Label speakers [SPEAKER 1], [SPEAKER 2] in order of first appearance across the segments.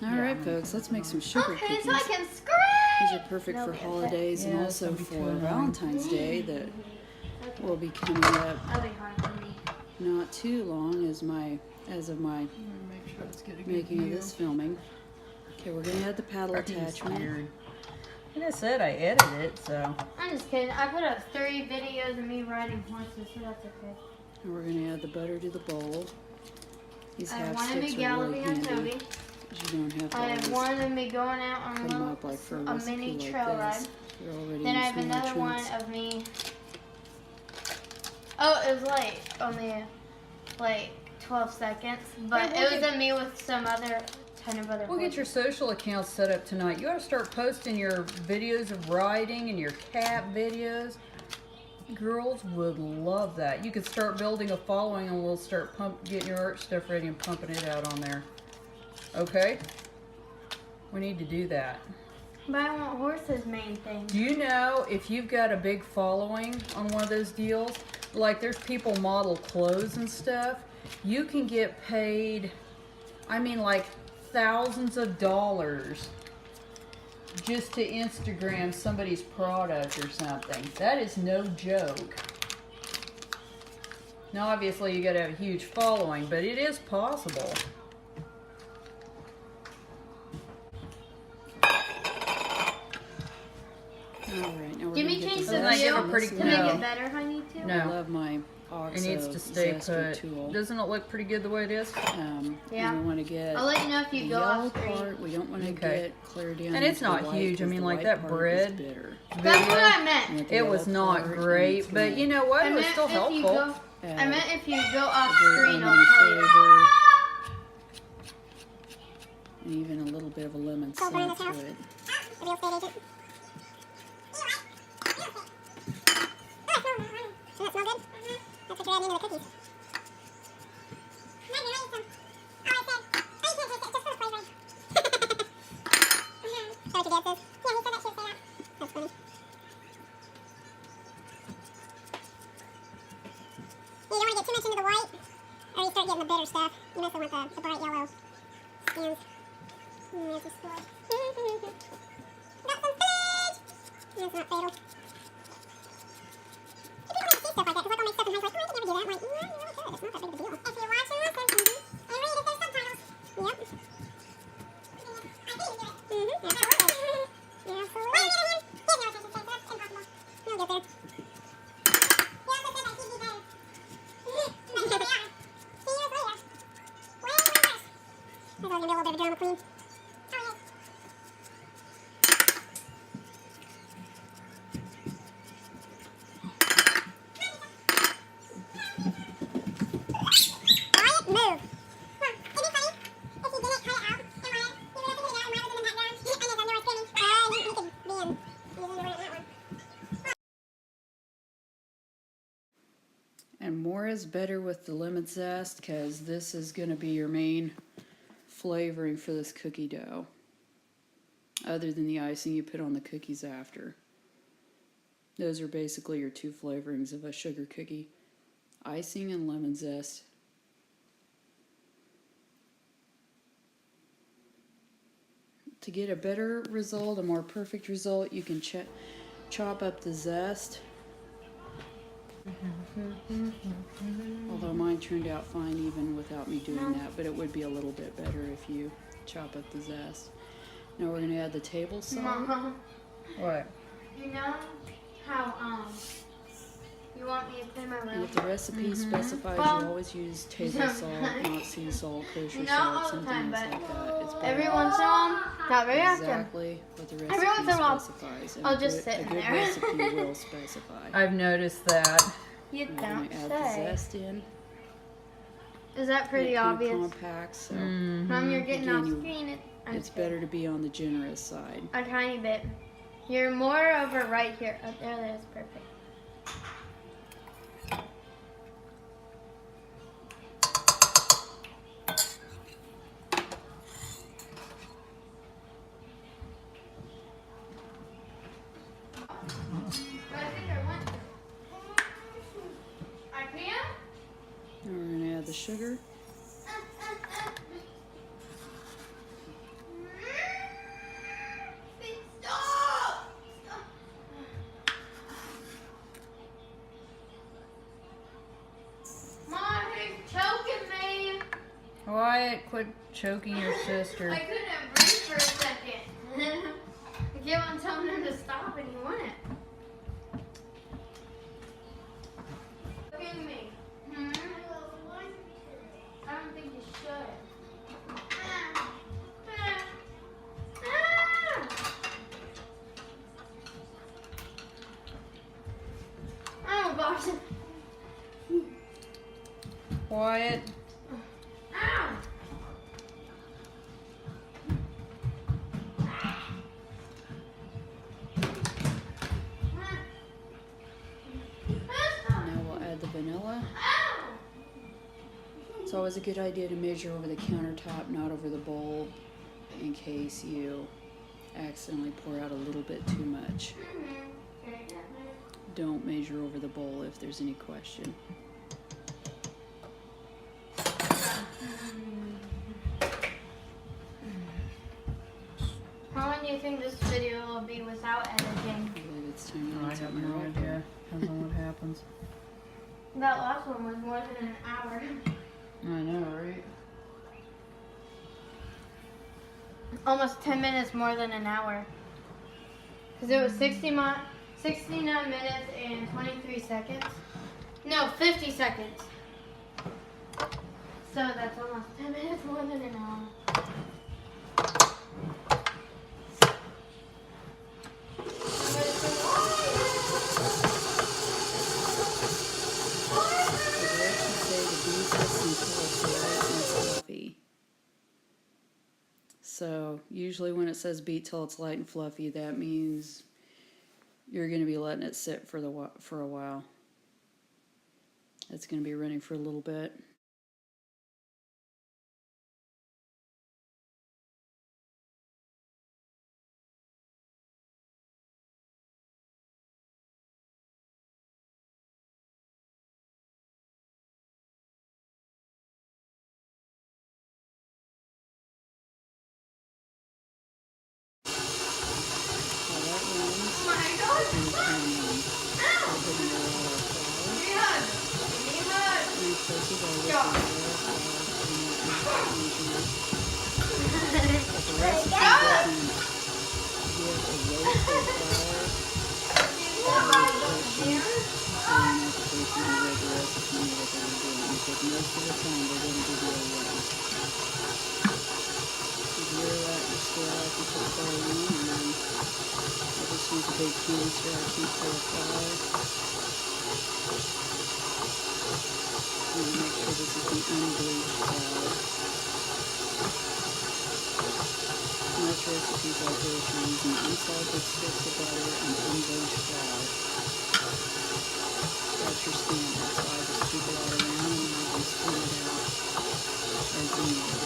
[SPEAKER 1] Alright, folks, let's make some sugar
[SPEAKER 2] Okay,
[SPEAKER 1] cookies.
[SPEAKER 2] so I can scratch.
[SPEAKER 1] These are perfect for holidays and also for Valentine's Day that will be coming up
[SPEAKER 2] That'll be hard for me.
[SPEAKER 1] not too long as of my making of this filming. Okay, we're going to add the paddle attachment.
[SPEAKER 3] Like I said, I edited it, so.
[SPEAKER 2] I'm just kidding. I put up 3 videos of me riding horses, so that's okay.
[SPEAKER 1] And we're going to add the butter to the bowl. These
[SPEAKER 2] I
[SPEAKER 1] half
[SPEAKER 2] have one of
[SPEAKER 1] sticks
[SPEAKER 2] me
[SPEAKER 1] are really
[SPEAKER 2] Galloping on
[SPEAKER 1] handy.
[SPEAKER 2] Toby.
[SPEAKER 1] You don't have to
[SPEAKER 2] I have
[SPEAKER 1] always
[SPEAKER 2] one of me going out on
[SPEAKER 1] put them up like for a
[SPEAKER 2] a
[SPEAKER 1] recipe
[SPEAKER 2] mini
[SPEAKER 1] like
[SPEAKER 2] trail
[SPEAKER 1] this.
[SPEAKER 2] ride.
[SPEAKER 1] They're already
[SPEAKER 2] Then I have
[SPEAKER 1] in
[SPEAKER 2] another one of me. Oh, it was like only like 12 seconds, but it was of me with some other ton of other.
[SPEAKER 3] We'll get your social accounts set up tonight. You ought to start posting your videos of riding and your cat videos. Girls would love that. You could start building a following and we'll start getting your art stuff ready and pumping it out on there. Okay? We need to do that.
[SPEAKER 2] But I want horses main thing.
[SPEAKER 3] Do you know if you've got a big following on one of those deals, like there's people model clothes and stuff, you can get paid, I mean like thousands of dollars just to Instagram somebody's product or something. That is no joke. Now obviously you gotta have a huge following, but it is possible.
[SPEAKER 1] Alright, now we're
[SPEAKER 2] Give
[SPEAKER 1] going
[SPEAKER 2] me
[SPEAKER 1] to
[SPEAKER 2] change
[SPEAKER 1] get
[SPEAKER 2] the
[SPEAKER 1] the
[SPEAKER 3] Doesn't that give a
[SPEAKER 2] view
[SPEAKER 3] pretty
[SPEAKER 2] to
[SPEAKER 3] no.
[SPEAKER 2] make it better if I need to.
[SPEAKER 1] I
[SPEAKER 3] No,
[SPEAKER 1] love my
[SPEAKER 3] it
[SPEAKER 1] OXO
[SPEAKER 3] needs to stay
[SPEAKER 1] zester
[SPEAKER 3] put.
[SPEAKER 1] tool.
[SPEAKER 3] Doesn't it look pretty good the way it is?
[SPEAKER 2] Yeah.
[SPEAKER 1] We want to get
[SPEAKER 2] I'll let you know if
[SPEAKER 1] the
[SPEAKER 2] you go
[SPEAKER 1] yellow
[SPEAKER 2] off screen.
[SPEAKER 1] part. We don't want to
[SPEAKER 3] Okay.
[SPEAKER 1] get clear down.
[SPEAKER 3] And it's
[SPEAKER 1] into the
[SPEAKER 3] not
[SPEAKER 1] white,
[SPEAKER 3] huge. I
[SPEAKER 1] 'cause
[SPEAKER 3] mean,
[SPEAKER 1] the
[SPEAKER 3] like
[SPEAKER 1] white
[SPEAKER 3] that
[SPEAKER 1] part
[SPEAKER 3] bread
[SPEAKER 1] is bitter.
[SPEAKER 2] That's what
[SPEAKER 3] video,
[SPEAKER 2] I meant.
[SPEAKER 1] And with the
[SPEAKER 3] it was
[SPEAKER 1] yellow
[SPEAKER 3] not
[SPEAKER 1] part, and
[SPEAKER 3] great,
[SPEAKER 1] it's
[SPEAKER 3] but
[SPEAKER 1] gonna
[SPEAKER 3] you know what?
[SPEAKER 2] I
[SPEAKER 3] It was
[SPEAKER 2] meant
[SPEAKER 3] still
[SPEAKER 2] if you
[SPEAKER 3] helpful.
[SPEAKER 2] go.
[SPEAKER 1] add
[SPEAKER 2] I meant if you go off
[SPEAKER 1] a very
[SPEAKER 2] screen, I'll
[SPEAKER 1] lemon
[SPEAKER 2] tell you.
[SPEAKER 1] flavor and even a little bit of a lemon scent to it.
[SPEAKER 4] Stuff. You mostly want the bright yellow skins. There's the score. Got some spinach! That's not fatal. People never see stuff like that because like I'll make stuff and like, oh, I could never do that. I'm like, no, you really could. It's not that big of a deal. If you're watching this, and read if there's subtitles. Yep. I couldn't do it. Absolutely. Absolutely. Well, on the other hand, he has no attention span, so that's impossible. He'll get there. He also said that he'd be better. But here they are. There's only gonna be a little bit of drama queen. Oh, yes. Quiet, move. Huh. It'd be funny if you didn't cut it out and you were to put it out and rather than in the background. And his underwear screaming. You could be in his underwear in that one.
[SPEAKER 1] And more is better with the lemon zest because this is going to be your main flavoring for this cookie dough, other than the icing you put on the cookies after. Those are basically your 2 flavorings of a sugar cookie: icing and lemon zest. To get a better result, a more perfect result, you can chop up the zest. Although mine turned out fine even without me doing that, but it would be a little bit better if you chop up the zest. Now we're going to add the table salt.
[SPEAKER 2] Mom,
[SPEAKER 3] What?
[SPEAKER 2] you know how you want me to clean my
[SPEAKER 1] And
[SPEAKER 2] room?
[SPEAKER 1] if the recipe specifies
[SPEAKER 2] Well,
[SPEAKER 1] you always use table salt, not sea salt, kosher
[SPEAKER 2] Not
[SPEAKER 1] salt,
[SPEAKER 2] all the
[SPEAKER 1] something
[SPEAKER 2] time,
[SPEAKER 1] else
[SPEAKER 2] but
[SPEAKER 1] like that. It's better.
[SPEAKER 2] every once in a while, not very often.
[SPEAKER 1] Exactly what the
[SPEAKER 2] Every once in a
[SPEAKER 1] recipe
[SPEAKER 2] while,
[SPEAKER 1] specifies. And
[SPEAKER 2] I'll
[SPEAKER 1] a
[SPEAKER 2] just
[SPEAKER 1] good,
[SPEAKER 2] sit
[SPEAKER 1] a
[SPEAKER 2] in
[SPEAKER 1] good
[SPEAKER 2] there.
[SPEAKER 1] recipe will specify.
[SPEAKER 3] I've noticed that.
[SPEAKER 2] You
[SPEAKER 1] We're
[SPEAKER 2] don't
[SPEAKER 1] going to add the
[SPEAKER 2] say.
[SPEAKER 1] zest in.
[SPEAKER 2] Is that pretty
[SPEAKER 1] Make it
[SPEAKER 2] obvious?
[SPEAKER 1] compact, so
[SPEAKER 2] Mom, you're getting
[SPEAKER 1] Again,
[SPEAKER 2] off
[SPEAKER 1] you-
[SPEAKER 2] screen. I'm
[SPEAKER 1] it's
[SPEAKER 2] just kidding.
[SPEAKER 1] better to be on the generous side.
[SPEAKER 2] A tiny bit. You're more over right here. Oh, there it is. Perfect.
[SPEAKER 1] Now we're going to add the sugar.
[SPEAKER 3] choking your sister.
[SPEAKER 2] I couldn't breathe for a second. I kept on telling him to stop and he wouldn't. Look at me. Hmm? I don't think you should. Oh gosh.
[SPEAKER 3] Quiet.
[SPEAKER 2] Ow.
[SPEAKER 1] Now we'll add the vanilla. It's always a good idea to measure over the countertop, not over the bowl, in case you accidentally pour out a little bit too much. Don't measure over the bowl if there's any question.
[SPEAKER 2] How long do you think this video will be without editing?
[SPEAKER 1] I believe it's time to
[SPEAKER 3] I
[SPEAKER 1] add
[SPEAKER 3] have
[SPEAKER 1] something
[SPEAKER 3] no
[SPEAKER 1] right
[SPEAKER 3] idea.
[SPEAKER 1] here.
[SPEAKER 3] Depends on what happens.
[SPEAKER 2] That last one was more than an hour.
[SPEAKER 3] I know, right?
[SPEAKER 2] Almost 10 minutes more than an hour. Because it was 69 minutes and 23 seconds. No, 50 seconds. So that's almost 10 minutes more than an hour.
[SPEAKER 1] The directions say to beat this until it's light and fluffy. So usually when it says beat till it's light and fluffy, that means you're going to be letting it sit for a while. It's going to be running for a little bit. While that runs,
[SPEAKER 2] Oh my gosh!
[SPEAKER 1] we turn on. I'll put in a lot of flour. And places all this
[SPEAKER 2] Stop.
[SPEAKER 1] in the flour and measurement. But the recipe
[SPEAKER 2] Stop.
[SPEAKER 1] doesn't give a weight for flour. So you have to go through and read the recipe and what they're doing. Because most of the time they're going to give you a weight. You zero out your scale after you put flour in, and then I just use a big canister I keep full of flour. And make sure this is the unbleached flour. Most recipes like this are using unsalted sticks of butter and unbleached flour. That's your standard, so I just keep it all around and I can spin it out as needed.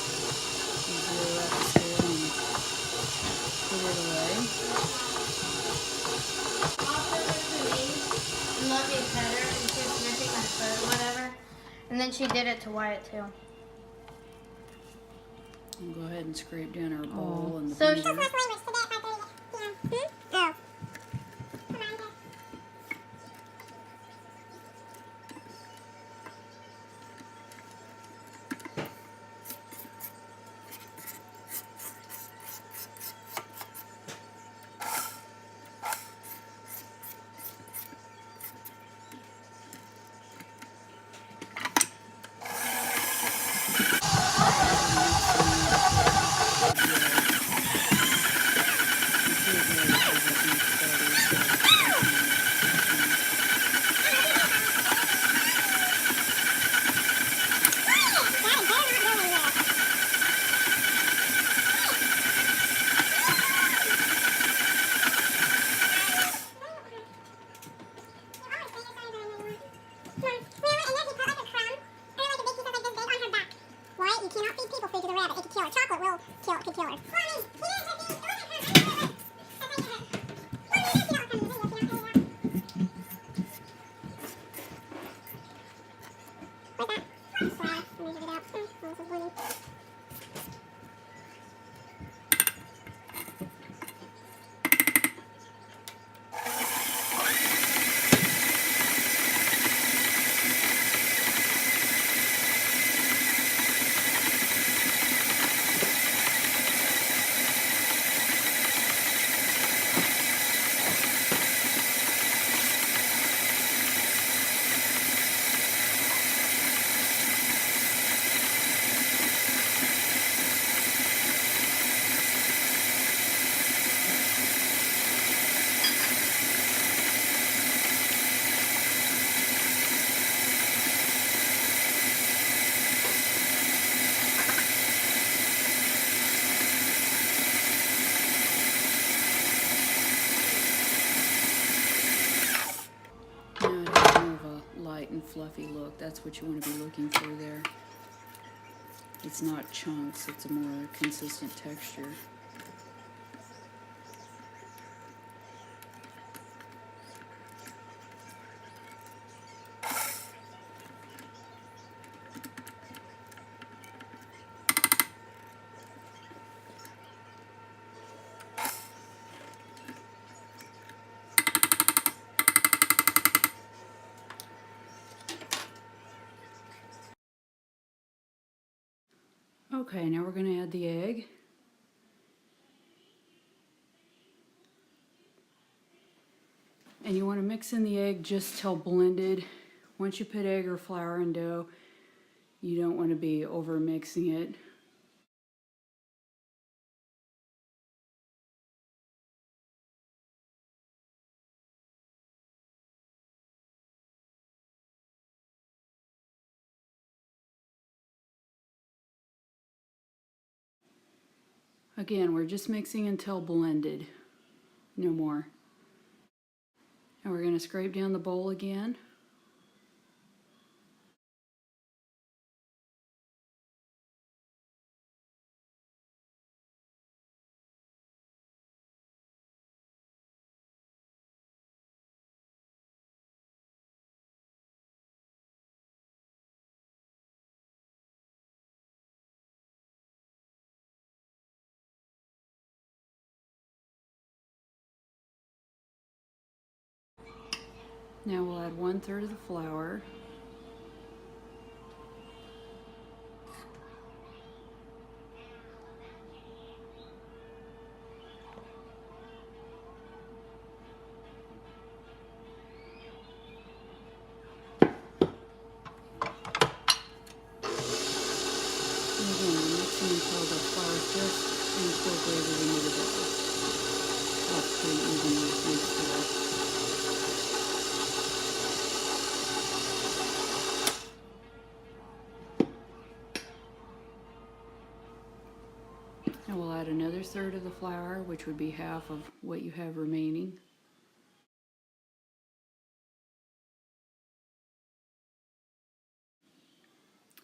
[SPEAKER 1] Zero out the scale and put it away.
[SPEAKER 2] And let me pet her and she was sniffing my foot or whatever. And then she did it to Wyatt too.
[SPEAKER 1] We'll go ahead and scrape down our bowl and the
[SPEAKER 2] So
[SPEAKER 1] blender.
[SPEAKER 4] Oh. this is winning.
[SPEAKER 1] Now it has more of a light and fluffy look. That's what you want to be looking for there. It's not chunks, it's a more consistent texture. Okay, now we're going to add the egg. And you want to mix in the egg just till blended. Once you put egg or flour in dough, you don't want to be over mixing it. Again, we're just mixing until blended, no more. And we're going to scrape down the bowl again. Now we'll add 1/3 of the flour. And again, I'm mixing until the flour is just incorporated into the dough. That's pretty evenly mixed there. And we'll add another 1/3 of the flour, which would be half of what you have remaining.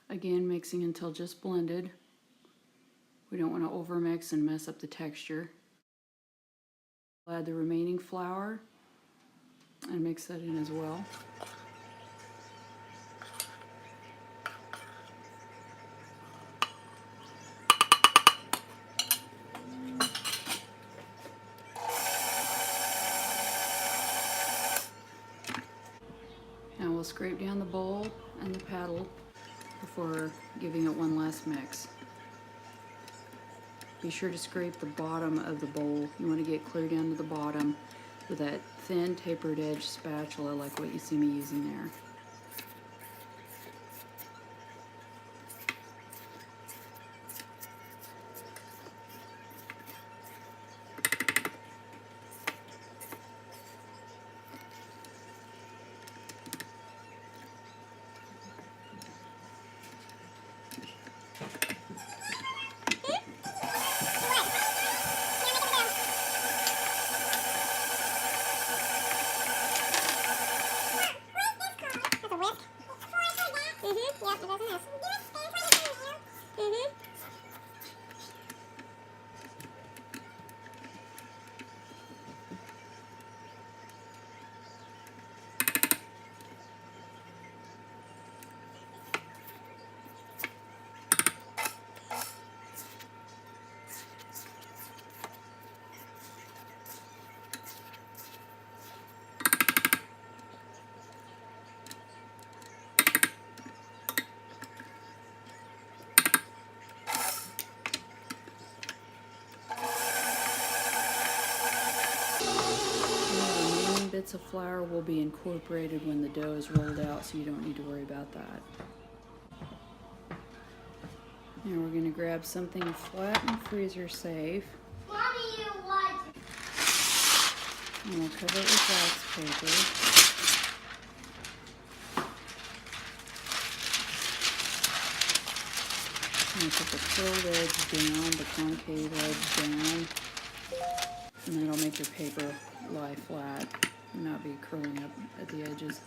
[SPEAKER 1] Again, mixing until just blended. We don't want to overmix and mess up the texture. We'll add the remaining flour and mix that in as well. Now we'll scrape down the bowl and the paddle before giving it one last mix. Be sure to scrape the bottom of the bowl. You want to get clear down to the bottom with that thin tapered edge spatula like what you see me using there. flour will be incorporated when the dough is rolled out, so you don't need to worry about that. Now we're going to grab something flat and freezer safe.
[SPEAKER 2] Mommy, you what?
[SPEAKER 1] And we'll cover it with wax paper. And we'll put the curled edge down, the concave edge down. And that'll make your paper lie flat and not be curling up at the edges.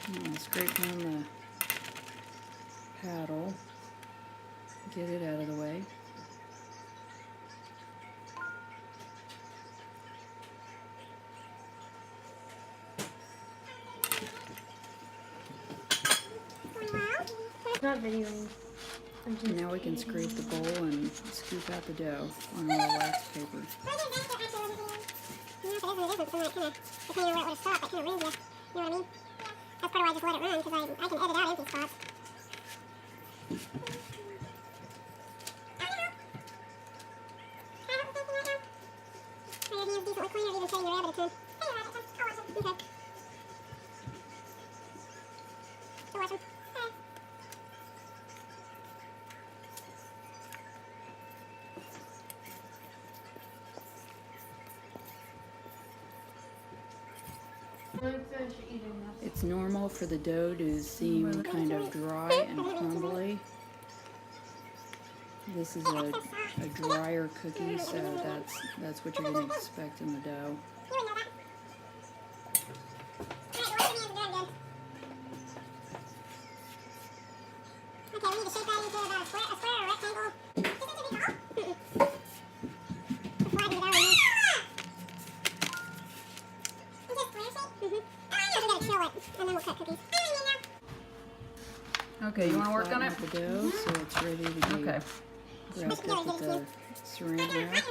[SPEAKER 1] And I'll scrape down the paddle, get it out of the way.
[SPEAKER 2] Not videoing.
[SPEAKER 1] And now we can scrape the bowl and scoop out the dough on our wax paper.
[SPEAKER 4] Depending on where it would have stopped, that kind of ruins you. You know what I mean? That's part of why I just let it run, because I can edit out empty spots. Are your hands decently clean, or even setting your rabbit a ton? I'll watch them. Okay. Still watch them. Okay.
[SPEAKER 1] It's normal for the dough to seem kind of dry and crumbly. This is a drier cookie, so that's what you're going to expect in the dough.
[SPEAKER 4] You would know that. Alright, the rest of your hands are good. Okay, we need to shape that into about a square or a rectangle. Is it too big for all? Before I do that one. Is it square shape? Mm-hmm. We gotta chill it, and then we'll cut cookies.
[SPEAKER 3] Okay, you want to work on it?
[SPEAKER 1] Flatten out the dough so it's ready to be
[SPEAKER 3] Okay.
[SPEAKER 1] wrapped up with the saran wrap.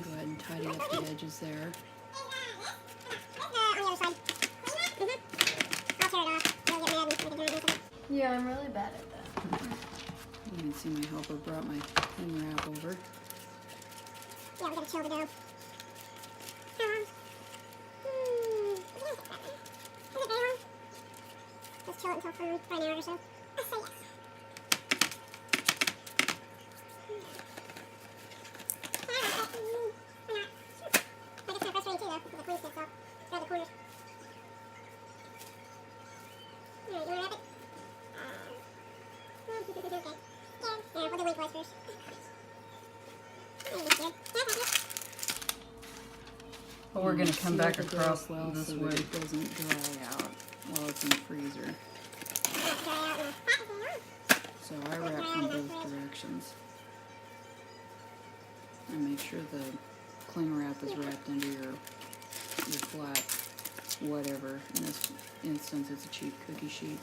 [SPEAKER 1] Go ahead and tidy up the edges there.
[SPEAKER 2] Yeah, I'm really bad at that.
[SPEAKER 1] You can see my helper brought my cling wrap over.
[SPEAKER 4] Yeah, we gotta chill the dough. Is it very long? Let's chill it until for an hour or so. Let's say yes. I guess kind of frustrating too though, because the queen sticks out. Grab the corners. Alright, you wanna wrap it? Okay. Yeah, we'll do lengthwise first. That looks good. Yeah, that's it.
[SPEAKER 3] But we're going to come
[SPEAKER 1] Seal
[SPEAKER 3] back
[SPEAKER 1] the dough
[SPEAKER 3] across
[SPEAKER 1] as well
[SPEAKER 3] this
[SPEAKER 1] so
[SPEAKER 3] way.
[SPEAKER 1] that it doesn't dry out while it's in the freezer.
[SPEAKER 4] Not dry out in the hot as well.
[SPEAKER 1] So I wrap from both directions. And make sure the cling wrap is wrapped into your flat whatever. In this instance, it's a cheap cookie sheet.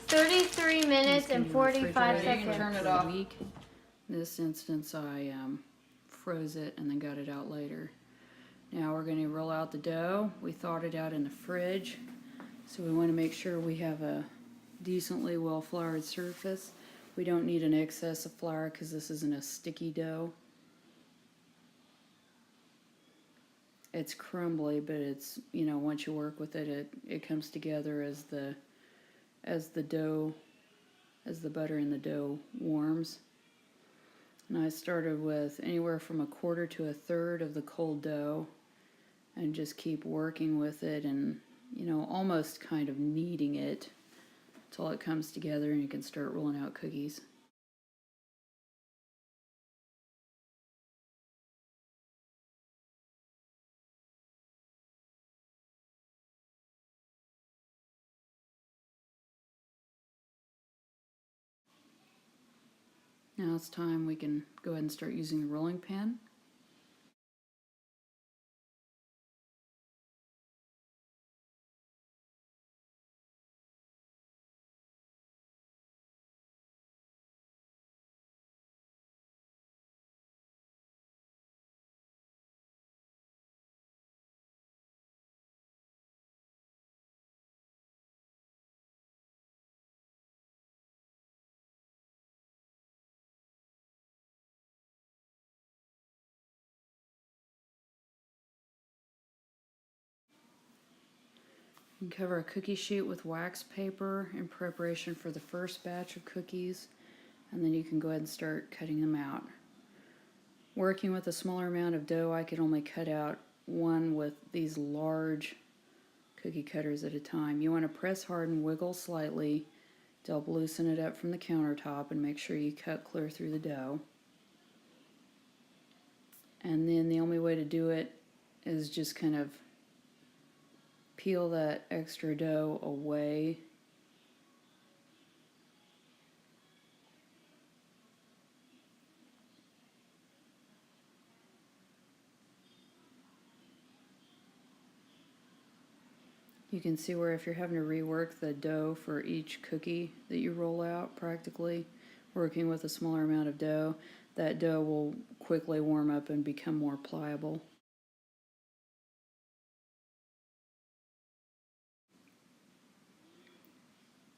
[SPEAKER 2] Thirty-three minutes
[SPEAKER 1] It's gonna
[SPEAKER 2] and
[SPEAKER 1] be
[SPEAKER 2] 45
[SPEAKER 1] refrigerated
[SPEAKER 3] seconds. Turn
[SPEAKER 1] for
[SPEAKER 3] it
[SPEAKER 1] a
[SPEAKER 3] off.
[SPEAKER 1] week. In this instance, I froze it and then got it out later. Now we're going to roll out the dough. We thawed it out in the fridge, so we want to make sure we have a decently well floured surface. We don't need an excess of flour because this isn't a sticky dough. It's crumbly, but it's, you know, once you work with it, it comes together as the dough as the butter in the dough warms. And I started with anywhere from 1/4 to 1/3 of the cold dough and just keep working with it and, almost kind of kneading it until it comes together and you can start rolling out cookies. Now it's time we can go ahead and start using the rolling pin. You can cover a cookie sheet with wax paper in preparation for the first batch of cookies, and then you can go ahead and start cutting them out. Working with a smaller amount of dough, I could only cut out one with these large cookie cutters at a time. You want to press hard and wiggle slightly to help loosen it up from the countertop and make sure you cut clear through the dough. And then the only way to do it is just kind of peel that extra dough away. You can see where if you're having to rework the dough for each cookie that you roll out, practically working with a smaller amount of dough, that dough will quickly warm up and become more pliable.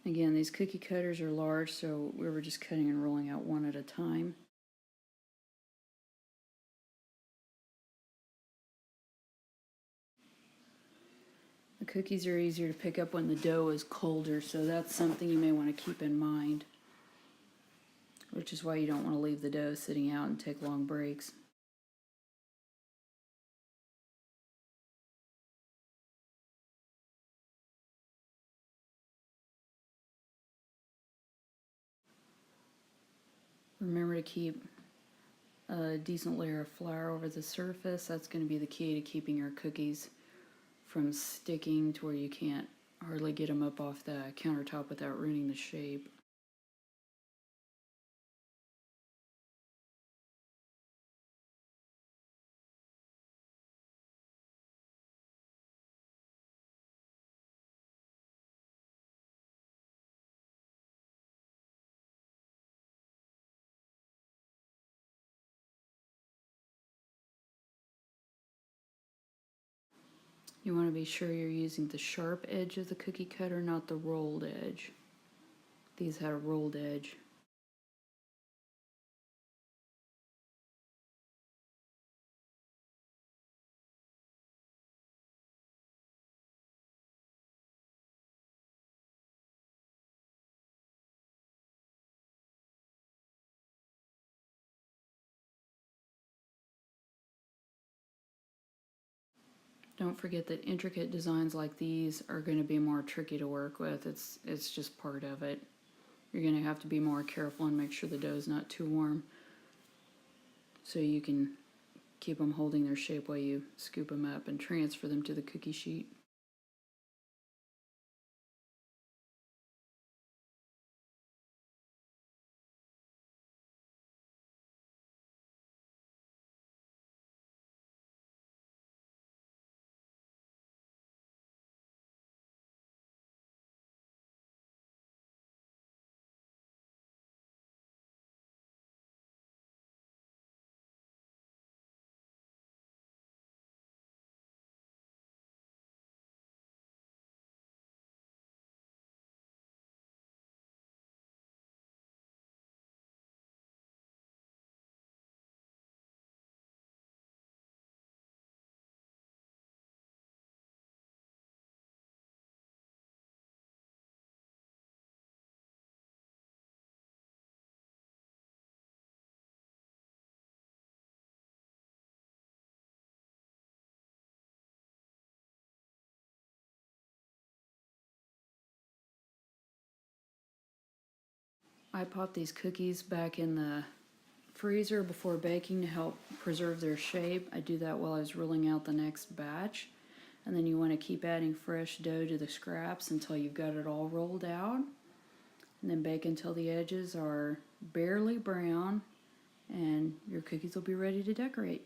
[SPEAKER 1] Again, these cookie cutters are large, so we were just cutting and rolling out one at a time. The cookies are easier to pick up when the dough is colder, so that's something you may want to keep in mind, which is why you don't want to leave the dough sitting out and take long breaks. Remember to keep a decent layer of flour over the surface. That's going to be the key to keeping your cookies from sticking to where you can't hardly get them up off the countertop without ruining the shape. You want to be sure you're using the sharp edge of the cookie cutter, not the rolled edge. These had a rolled edge. Don't forget that intricate designs like these are going to be more tricky to work with. It's just part of it. You're going to have to be more careful and make sure the dough is not too warm so you can keep them holding their shape while you scoop them up and transfer them to the cookie sheet. I pop these cookies back in the freezer before baking to help preserve their shape. I do that while I was rolling out the next batch. And then you want to keep adding fresh dough to the scraps until you've got it all rolled out. And then bake until the edges are barely brown and your cookies will be ready to decorate.